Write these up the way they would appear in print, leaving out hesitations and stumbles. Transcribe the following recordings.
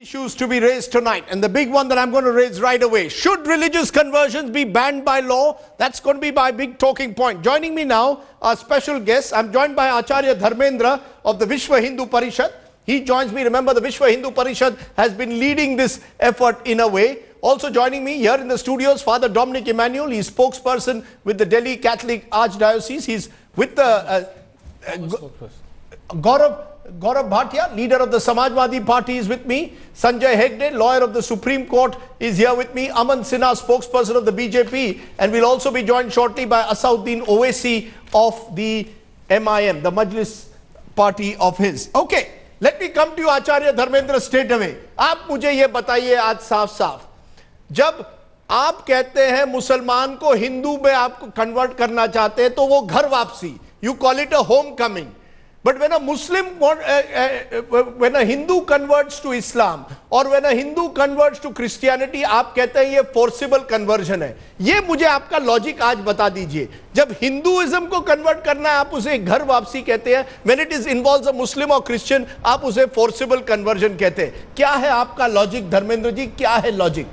Issues to be raised tonight, and the big one that I'm going to raise right away: should religious conversions be banned by law? That's going to be my big talking point. Joining me now, our special guest. I'm joined by Acharya Dharmendra of the Vishwa Hindu Parishad. He joins me. Remember, the Vishwa Hindu Parishad has been leading this effort in a way. Also joining me here in the studios, Father Dominic Emmanuel. He's spokesperson with the Delhi Catholic Archdiocese. He's with the Gaurav Bhatia, leader of the Samajwadi Party, is with me. Sanjay Hegde, lawyer of the Supreme Court, is here with me. Aman Sinha, spokesperson of the BJP. And we'll also be joined shortly by Asauddin Owaisi of the MIM, the Majlis party of his. Okay, let me come to you, Acharya Dharmendra, straight away. आप मुझे ये बताइए आज साफ-साफ, जब आप कहते हैं मुसलमान को हिंदू में आप कन्वर्ट करना चाहते हैं तो वो घर वापसी, you call it a homecoming. But when a Muslim, when a Hindu converts to Islam or when a Hindu converts to Christianity, आप कहते हैं ये forcible conversion है. ये मुझे आपका logic आज बता दीजिए. जब Hinduism को convert करना है, आप उसे घर वापसी कहते हैं. When it is involves a Muslim or Christian, आप उसे forcible conversion कहते हैं. क्या है आपका logic, धर्मेंद्र जी? क्या है logic?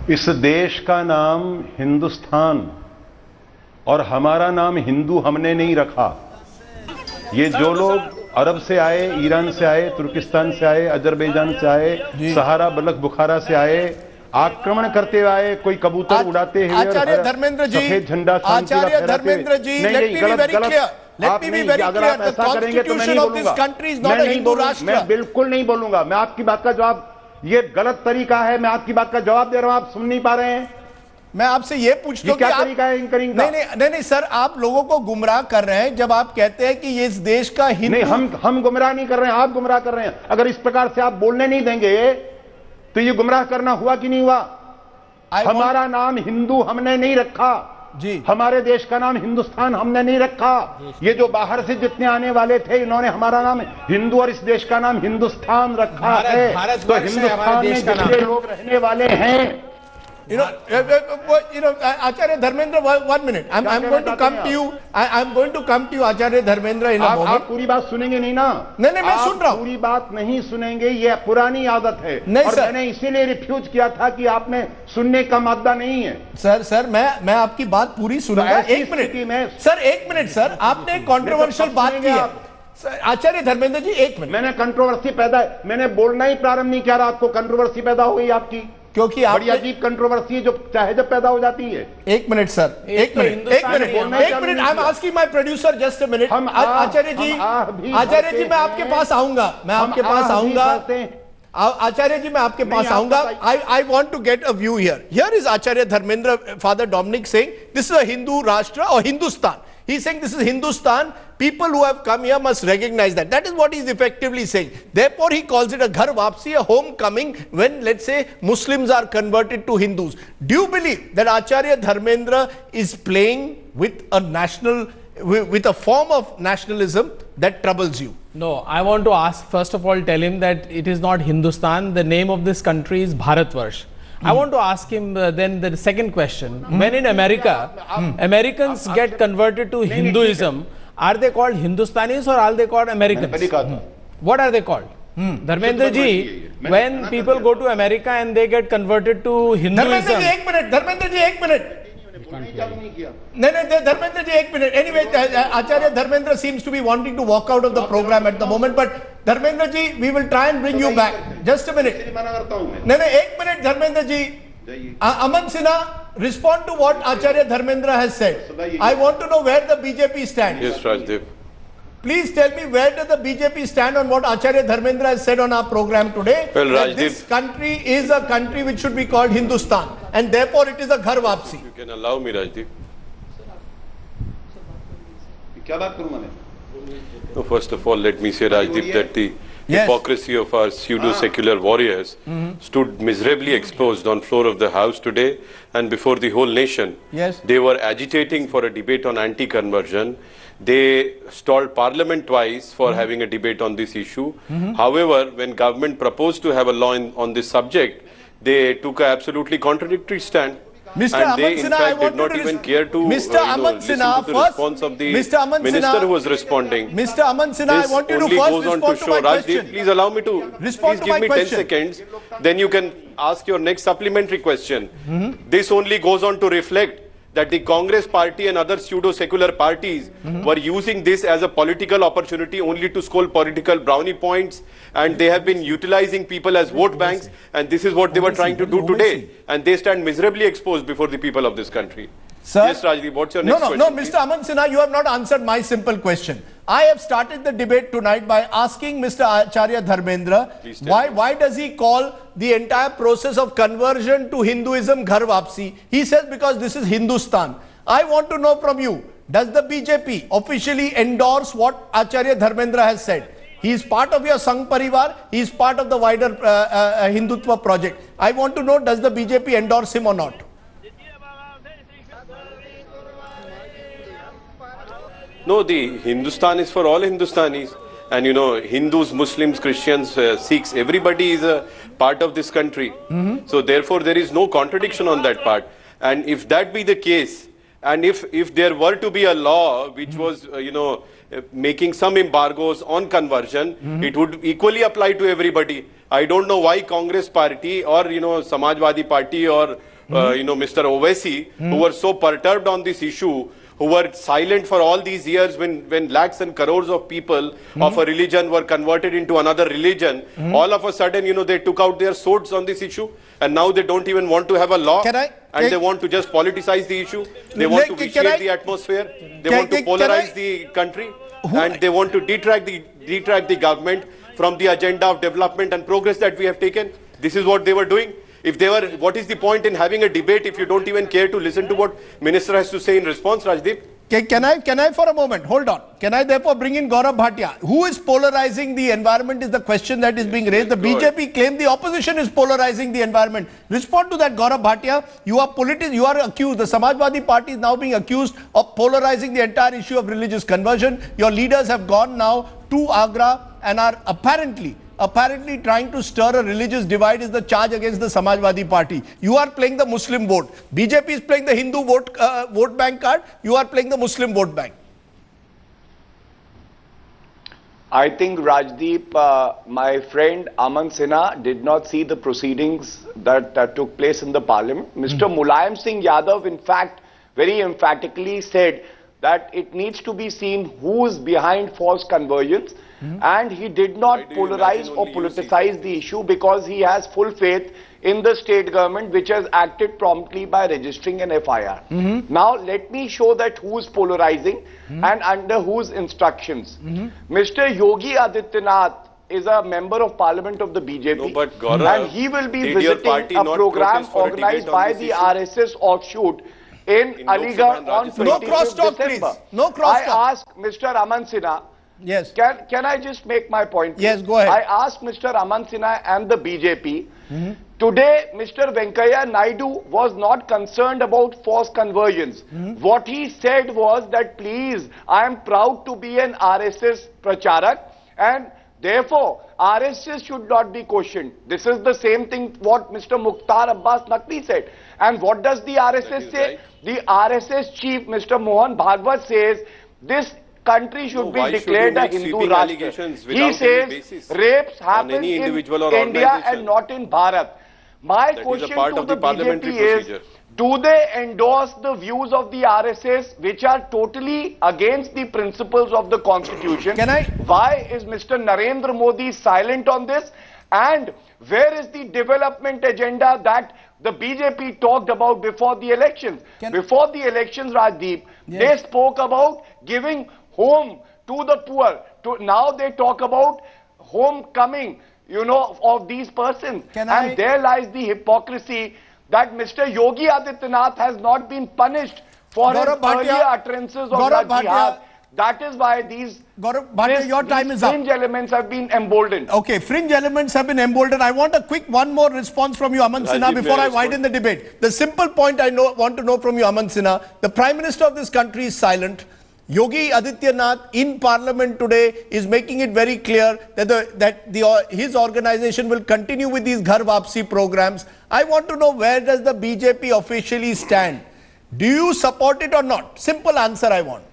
इस देश का नाम हिंदुस्तान और हमारा नाम हिंदू हमने नहीं रखा. ये जो लोग अरब से आए, ईरान से आए, तुर्किस्तान से आए, अजरबैजान से आए, सहारा बलख बुखारा से आए, आक्रमण करते आए, कोई कबूतर उड़ाते हैं, आचार्य धर्मेंद्र जी, सफेद झंडा, Acharya Dharmendra ji, let me be very clear, let me be very clear, the constitution of this country is not a Hindu rashtra. मैं बिल्कुल नहीं बोलूंगा. मैं आपकी बात का जवाब, ये गलत तरीका है, मैं आपकी बात का जवाब दे रहा हूं, आप सुन नहीं पा रहे हैं. मैं आपसे ये पूछता हूं कि क्या तरीका है एंकरिंग का? नहीं सर, आप लोगों को गुमराह कर रहे हैं जब आप कहते हैं कि ये इस देश का हिंदू. नहीं, हम गुमराह नहीं कर रहे हैं, आप गुमराह कर रहे हैं. अगर इस प्रकार से आप बोलने नहीं देंगे तो ये गुमराह करना हुआ कि नहीं हुआ? हमारा नाम हिंदू हमने नहीं रखा जी. हमारे देश का नाम हिंदुस्तान हमने नहीं रखा. ये जो बाहर से जितने आने वाले थे, इन्होंने हमारा नाम हिंदू और इस देश का नाम हिंदुस्तान रखा है. तो हिंदुस्तान में जितने लोग रहने वाले हैं, Acharya Dharmendra, 1 minute. I'm going to come to you. I'm going to come to you, Acharya Dharmendra, in a moment. आप पूरी बात सुनेंगे नहीं ना? नहीं, मैं सुन रहा हूँ. पूरी बात नहीं सुनेंगे, ये पुरानी आदत है. और मैंने इसीलिए रिफ्यूज किया था कि आप में सुनने का मादा नहीं है. सर, मैं आपकी बात पूरी सुनूंगा. एक मिनट सर, 1 मिनट सर, आपने कंट्रोवर्शियल बात की है. आचार्य धर्मेंद्र जी, 1 मिनट. मैंने कंट्रोवर्सी मैंने बोलना ही प्रारंभ नहीं किया. आपको कंट्रोवर्सी पैदा हो गई आपकी, क्योंकि बड़ी अजीब कंट्रोवर्सी है जो चाहे जब पैदा हो जाती है. 1 minute sir, 1 minute. I am asking my producer just a minute. Acharya ji, मैं आपके पास आऊंगा. आचार्य जी, मैं आपके पास आऊंगा. I want to get a view here. Here is Acharya Dharmendra, Father Dominic, saying this is a Hindu Rashtra or Hindustan. He's saying this is Hindustan. People who have come here must recognize that. That is what he's effectively saying. Therefore, he calls it a ghar wapsi, a homecoming, when, let's say, Muslims are converted to Hindus. Do you believe that Acharya Dharmendra is playing with a with a form of nationalism that troubles you? No, I want to ask, first of all, tell him that it is not Hindustan. The name of this country is Bharatvarsh. I want to ask him then the second question. When in America, Americans get converted to Hinduism, are they called Hindustanis or are they called Americans? What are they called? Dharmendra ji, when people go to America and they get converted to Hinduism... Dharmendra ji, 1 minute. No, Dharmendra ji, 1 minute. Anyway, Acharya Dharmendra seems to be wanting to walk out of the program at the moment, but Dharmendra ji, we will try and bring you back. Just a minute. No, 1 minute, Dharmendra ji. Aman Sinha, respond to what Acharya Dharmendra has said. I want to know where the BJP stands. Yes, Rajdev. Please tell me, where does the BJP stand on what Acharya Dharmendra has said on our program today? Well, that this country is a country which should be called Hindustan, and therefore it is a ghar wapsi. You can allow me, Rajdev. No, first of all, let me say, Rajdev, that the hypocrisy of our pseudo-secular warriors stood miserably exposed on floor of the House today and before the whole nation. They were agitating for a debate on anti-conversion. They stalled Parliament twice for having a debate on this issue. However, when government proposed to have a law on this subject, they took an absolutely contradictory stand. Mr. And Aman they, in Sinha, fact, did not even care to Mr. Aman listen Sinha, to the first, response of the Mr. Aman minister Sinha, who was responding. Mr. Aman Sinha, I want you to only first goes on respond to to my show. Rajdeep, question. please allow me to. Respond please to give my me question. 10 seconds. Then you can ask your next supplementary question. This only goes on to reflect that the Congress party and other pseudo-secular parties were using this as a political opportunity only to score political brownie points, and they have been utilizing people as vote banks, and this is what they were trying to do today, and they stand miserably exposed before the people of this country. Sir? Yes, Rajdeep, what's your next question? No, Mr. Aman Sinha, you have not answered my simple question. I have started the debate tonight by asking Mr. Acharya Dharmendra, why does he call the entire process of conversion to Hinduism Ghar Vapsi? He says because this is Hindustan. I want to know from you, does the BJP officially endorse what Acharya Dharmendra has said? He is part of your Sangh Parivar, he is part of the wider Hindutva project. I want to know, does the BJP endorse him or not? No, the Hindustan is for all Hindustanis. And you know, Hindus, Muslims, Christians, Sikhs, everybody is a part of this country. So therefore, there is no contradiction on that part. And if that be the case, and if there were to be a law which was, making some embargoes on conversion, it would equally apply to everybody. I don't know why Congress party or, Samajwadi party or, Mr. Owaisi, who were so perturbed on this issue, who were silent for all these years when lakhs and crores of people of a religion were converted into another religion, all of a sudden, they took out their swords on this issue, and now they don't even want to have a law, they want to just politicize the issue, they want to vitiate the atmosphere, they want to polarize the country, and they want to detract the government from the agenda of development and progress that we have taken. This is what they were doing. What is the point in having a debate if you don't even care to listen to what minister has to say in response, Rajdeep? Can I for a moment, hold on. Can I therefore bring in Gaurav Bhatia? Who is polarizing the environment is the question that is being raised. The BJP claim the opposition is polarizing the environment. Respond to that, Gaurav Bhatia. You are accused, the Samajwadi party is now being accused of polarizing the entire issue of religious conversion. Your leaders have gone now to Agra and are apparently trying to stir a religious divide is the charge against the Samajwadi party. You are playing the Muslim vote. BJP is playing the Hindu vote bank card. You are playing the Muslim vote bank. I think, Rajdeep, my friend Aman Sinha did not see the proceedings that took place in the parliament. Mr. Mulayam Singh Yadav, in fact, very emphatically said that it needs to be seen who is behind false conversions. And he did not polarize or politicize the issue because he has full faith in the state government, which has acted promptly by registering an FIR. Now, let me show that who is polarizing and under whose instructions. Mr. Yogi Adityanath is a member of parliament of the BJP, and he will be visiting a program organized by the RSS offshoot in Aligarh on 25th December. No crosstalk. I asked Mr. Aman Sinha, yes. Can I just make my point? Please? Yes, go ahead. I asked Mr. Aman Sinha and the BJP, today Mr. Venkaiah Naidu was not concerned about false conversions. What he said was that, please, I am proud to be an RSS pracharak, and therefore RSS should not be questioned. This is the same thing what Mr. Mukhtar Abbas Naqvi said. And what does the RSS say? Right. The RSS chief, Mr. Mohan Bhagwat, says this country should be declared a Hindu Rashtra. He says rapes happen in India and not in Bharat. My question to the BJP is, do they endorse the views of the RSS which are totally against the principles of the constitution? Why is Mr. Narendra Modi silent on this? And where is the development agenda that the BJP talked about before the elections? Before the elections, Rajdeep, they spoke about giving home to the poor. Now they talk about homecoming, of these persons. And there lies the hypocrisy that Mr. Yogi Adityanath has not been punished for his earlier utterances of jihad. That is why these fringe elements have been emboldened. Okay, fringe elements have been emboldened. I want a quick one more response from you, Aman Sinha, before I widen the debate. The simple point I want to know from you, Aman Sinha, the Prime Minister of this country is silent. Yogi Adityanath in Parliament today is making it very clear that his organization will continue with these Ghar Wapsi programs. I want to know, where does the BJP officially stand? Do you support it or not? Simple answer I want.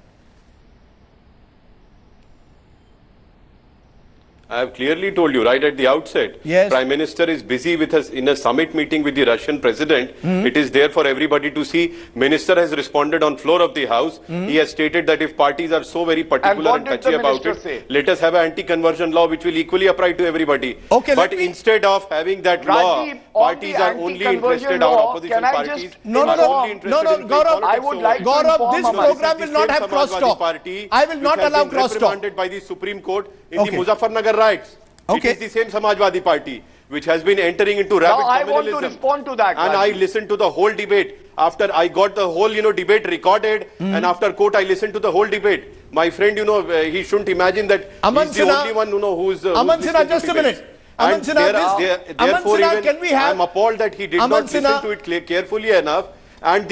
I have clearly told you right at the outset. Yes. Prime Minister is busy with us in a summit meeting with the Russian President. It is there for everybody to see. Minister has responded on floor of the House. He has stated that if parties are so very particular and touchy about it, let us have an anti-conversion law which will equally apply to everybody. Okay, but instead of having that law, parties are only interested, our opposition parties Gaurav, I would like Gaurav, this program will not have crosstalk. I will not allow crosstalk. By the Supreme Court in the Muzaffarnagar riots. Okay. It is the same Samajwadi Party which has been entering into rabid I communalism. want to respond to that. And I listened to the whole debate. After I got the whole, debate recorded, and after court I listened to the whole debate. My friend, he shouldn't imagine that he's the only one, who's Aman Sinha, just a minute. Aman Sinha, can we have... I'm appalled that he did not listen to it carefully enough. And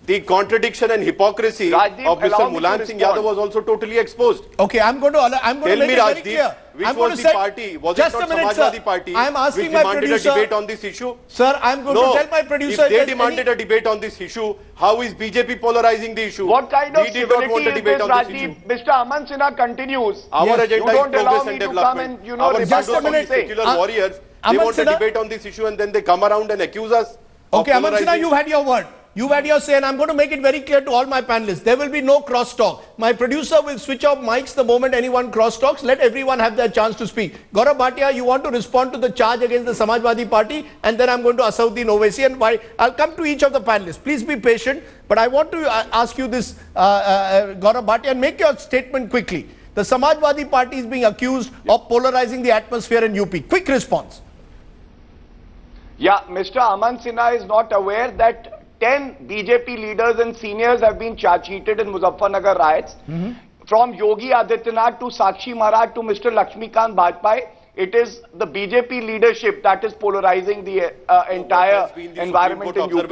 the contradiction and hypocrisy of Mr. Mulayam Singh Yadav was also totally exposed. Okay, I'm going to make it very clear. Which was the party? Was it not Samajwadi Party I am asking which my demanded producer, a debate on this issue? Sir, I'm going to tell my producer... If they demanded a debate on this issue, how is BJP polarizing the issue? What kind of civility is this, Rajiv? Mr. Aman Sinha continues. Our agenda is progress and development. Our just a minute. secular warriors, they want a debate on this issue and then they come around and accuse us. Okay, Aman Sinha, you've had your word. You've had your say, and I'm going to make it very clear to all my panelists. There will be no crosstalk. My producer will switch off mics the moment anyone crosstalks. Let everyone have their chance to speak. Gaurav Bhatia, you want to respond to the charge against the Samajwadi Party, and then I'm going to Asauddin Owaisi, and why? I'll come to each of the panelists. Please be patient, but I want to ask you this, Gaurav Bhatia, and make your statement quickly. The Samajwadi Party is being accused of polarizing the atmosphere in UP. Quick response. Yeah, Mr. Aman Sinha is not aware that 10 BJP leaders and seniors have been charge sheeted in Muzaffarnagar riots. From Yogi Adityanath to Sakshi Maharaj to Mr. Lakshmikant Bajpai, it is the BJP leadership that is polarizing the entire environment in UP.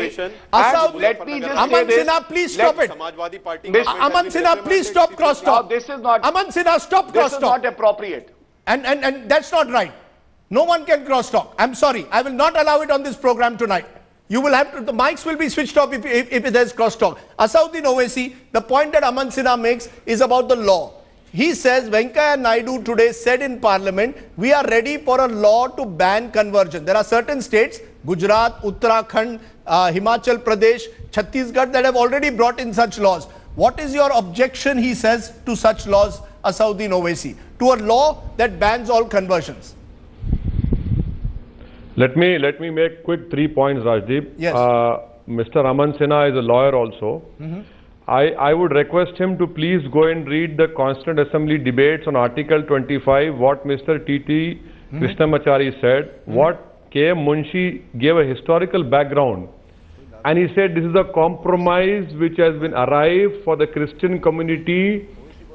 And let me just Aman say this. Sinha, please stop it. Aman Sinha, please stop crosstalk. This is not. Aman Sinha, stop crosstalk. This is not appropriate. And that's not right. No one can crosstalk. I'm sorry. I will not allow it on this program tonight. You will have to, the mics will be switched off if there's crosstalk. Asauddin Owaisi, the point that Aman Sinha makes is about the law. He says, Venkaiah Naidu today said in Parliament, we are ready for a law to ban conversion. There are certain states, Gujarat, Uttarakhand, Himachal Pradesh, Chhattisgarh, that have already brought in such laws. What is your objection, he says, to such laws, Asauddin Owaisi, to a law that bans all conversions? Let me make quick 3 points, Rajdeep. Yes. Mr. Aman Sinha is a lawyer also. I would request him to please go and read the Constituent Assembly debates on Article 25, what Mr. T.T. Krishnamachari said, what K.M. Munshi gave a historical background. And he said this is a compromise which has been arrived for the Christian community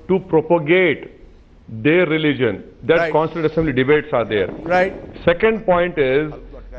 to propagate their religion. That right. Constituent Assembly debates are there. Right. Second point is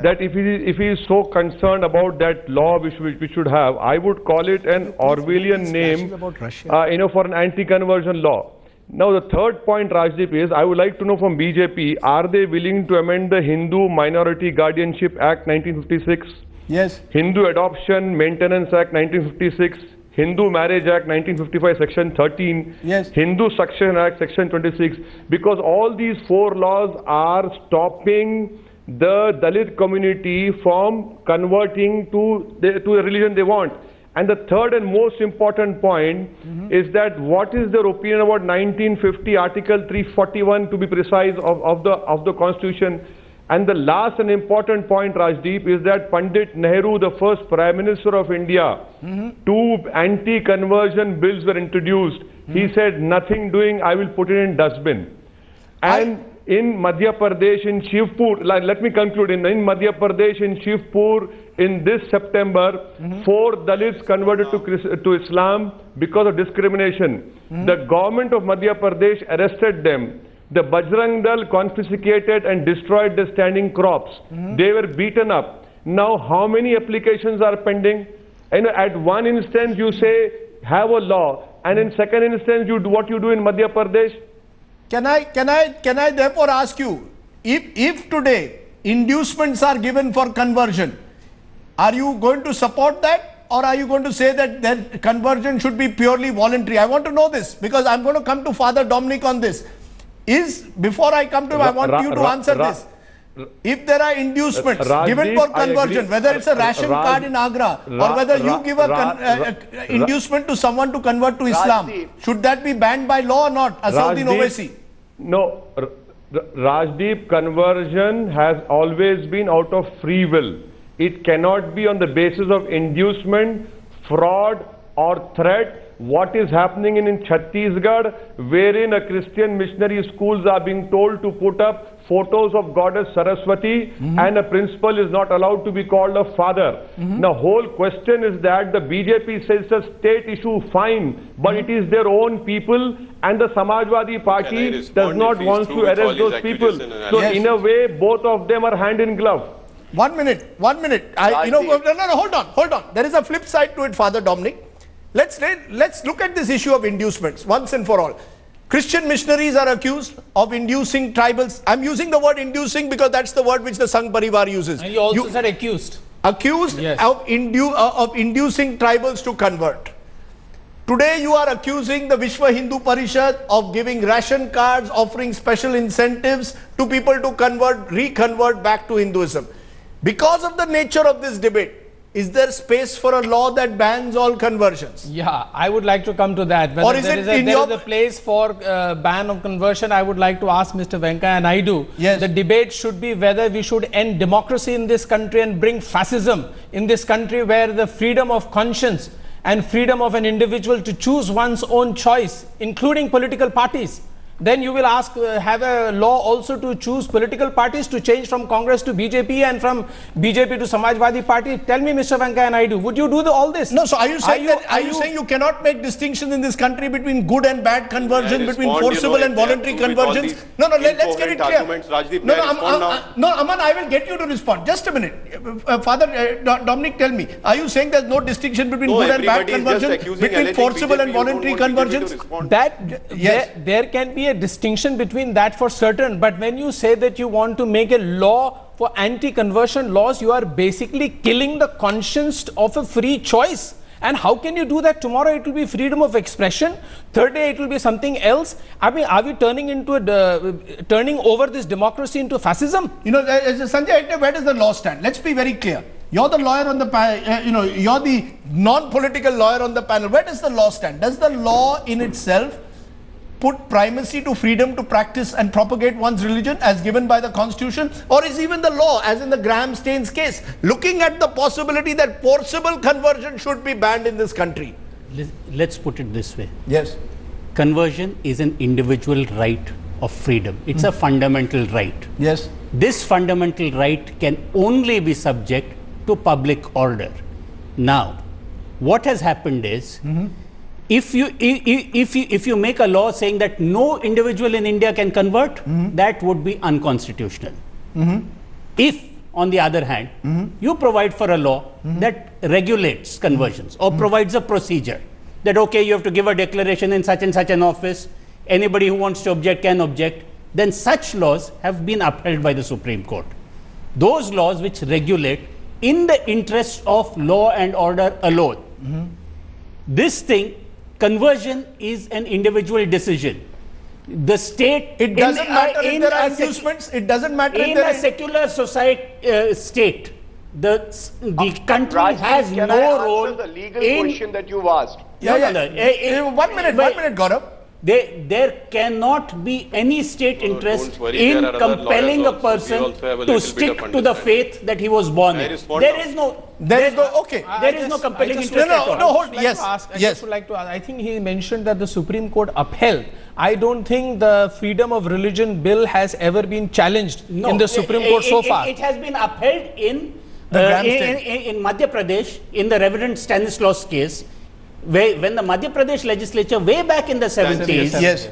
that if he is so concerned about that law which should have, I would call it an Orwellian name, for an anti-conversion law. Now the third point, Rajdeep, is I would like to know from BJP, are they willing to amend the Hindu Minority Guardianship Act 1956? Yes. Hindu Adoption Maintenance Act 1956? Hindu Marriage Act 1955 Section 13, yes. Hindu Succession Act Section 26, because all these 4 laws are stopping the Dalit community from converting to the religion they want. And the third and most important point is that what is their opinion about 1950 Article 341 to be precise of the Constitution? And the last and important point, Rajdeep, is that Pandit Nehru, the first Prime Minister of India, 2 anti-conversion bills were introduced. He said, nothing doing, I will put it in dustbin. And in Madhya Pradesh, in Shivpur, let me conclude, in Madhya Pradesh, in Shivpur, in this September, 4 Dalits converted to Islam because of discrimination. The government of Madhya Pradesh arrested them. The Bajrang Dal confiscated and destroyed the standing crops. They were beaten up. Now, how many applications are pending? And at one instance, you say, have a law. and in second instance you do what you do in Madhya Pradesh. Can I therefore ask you, if today inducements are given for conversion, are you going to support that, or are you going to say that conversion should be purely voluntary? I want to know this because I'm going to come to Father Dominic on this. Before I come to him, I want you to answer this. If there are inducements given for conversion, whether it's a ration card in Agra or whether you give a inducement to someone to convert to Islam, should that be banned by law or not? Asauddin Owaisi. No, Rajdeep, conversion has always been out of free will. It cannot be on the basis of inducement, fraud or threat. What is happening in Chhattisgarh, wherein a Christian missionary schools are being told to put up photos of goddess Saraswati, and a principal is not allowed to be called a father. The whole question is that the BJP says it's a state issue, fine, but it is their own people, and the Samajwadi Party does not want to arrest those people. So in a way, both of them are hand in glove. 1 minute. Hold on. There is a flip side to it, Father Dominic. Let's look at this issue of inducements once and for all. Christian missionaries are accused of inducing tribals. I'm using the word inducing because that's the word which the Sangh Parivar uses. And you also said accused. Accused, yes, of inducing tribals to convert. Today you are accusing the Vishwa Hindu Parishad of giving ration cards, offering special incentives to people to reconvert back to Hinduism. Because of the nature of this debate, is there space for a law that bans all conversions? Yeah, I would like to come to that. Whether or is there is a place for ban of conversion, I would like to ask Mr. Venkaiah Naidu. Yes. The debate should be whether we should end democracy in this country and bring fascism in this country, where the freedom of conscience and freedom of an individual to choose one's own choice, including political parties. Then you will have a law also to choose political parties to change from Congress to BJP and from BJP to Samajwadi Party. Tell me, Mr. Venkaiah Naidu, would you do all this? No, so are you saying you cannot make distinctions in this country between good and bad conversion, between forcible and voluntary conversions? No, let's get it clear. No, Aman, I will get you to respond. Just a minute. Father Dominic, tell me, are you saying there's no distinction between good and bad conversions, between forcible and voluntary conversions? There can be a distinction between that for certain, but when you say that you want to make a law for anti-conversion laws, you are basically killing the conscience of a free choice. And how can you do that? Tomorrow it will be freedom of expression, third day it will be something else. I mean, are we turning over this democracy into fascism? You know, Sanjay, where does the law stand? Let's be very clear. You're the lawyer on the panel, you're the non-political lawyer on the panel. Where does the law stand? Does the law in itself put primacy to freedom to practice and propagate one's religion as given by the Constitution? Or is even the law, as in the Graham Staines case, looking at the possibility that forcible conversion should be banned in this country? Let's put it this way. Yes. Conversion is an individual right of freedom. It's a fundamental right. Yes. This fundamental right can only be subject to public order. Now, what has happened is, if you make a law saying that no individual in India can convert, that would be unconstitutional. If, on the other hand, you provide for a law that regulates conversions or provides a procedure that, okay, you have to give a declaration in such and such an office, anybody who wants to object can object, then such laws have been upheld by the Supreme Court. Those laws which regulate in the interest of law and order alone. This thing, conversion is an individual decision. The state, it doesn't matter if there are inducements. It doesn't matter in a secular society state. The country has no role the legal question that you've asked. 1 minute, Gaurav. There cannot be any state interest in compelling a person to stick to the faith that he was born in. There is no compelling interest. I think he mentioned that the Supreme Court upheld. I don't think the freedom of religion bill has ever been challenged in the Supreme Court so far. It has been upheld in Madhya Pradesh in the Reverend Stanislaus case. When the Madhya Pradesh legislature way back in the 70s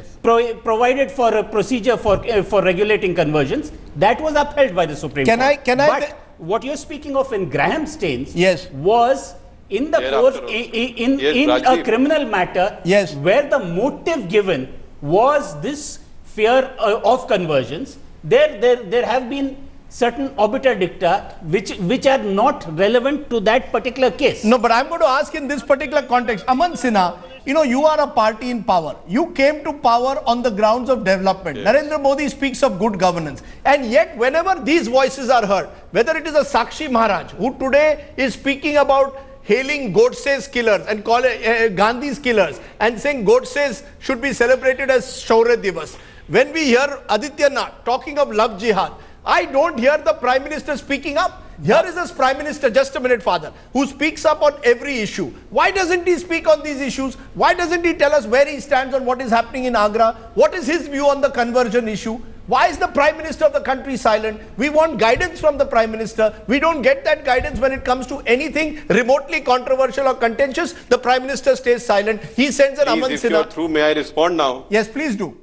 provided for a procedure for regulating conversions, that was upheld by the Supreme Court. But what you're speaking of in Graham Staines was in the course, in a criminal matter, where the motive given was this fear of conversions, there have been certain obiter dicta which are not relevant to that particular case. No, but I'm going to ask in this particular context, Aman Sinha, you know, you are a party in power. You came to power on the grounds of development. Yes. Narendra Modi speaks of good governance. And yet, whenever these voices are heard, whether it is a Sakshi Maharaj, who today is speaking about hailing Godse's killers and Gandhi's killers and saying Godse's should be celebrated as Shaurya Divas. When we hear Aditya Nath talking of love jihad, I don't hear the Prime Minister speaking up. Here is this Prime Minister, just a minute, Father, who speaks up on every issue. Why doesn't he speak on these issues? Why doesn't he tell us where he stands on what is happening in Agra? What is his view on the conversion issue? Why is the Prime Minister of the country silent? We want guidance from the Prime Minister. We don't get that guidance when it comes to anything remotely controversial or contentious. The Prime Minister stays silent. He sends an Aman Sinha. If you're through, may I respond now? Yes, please do.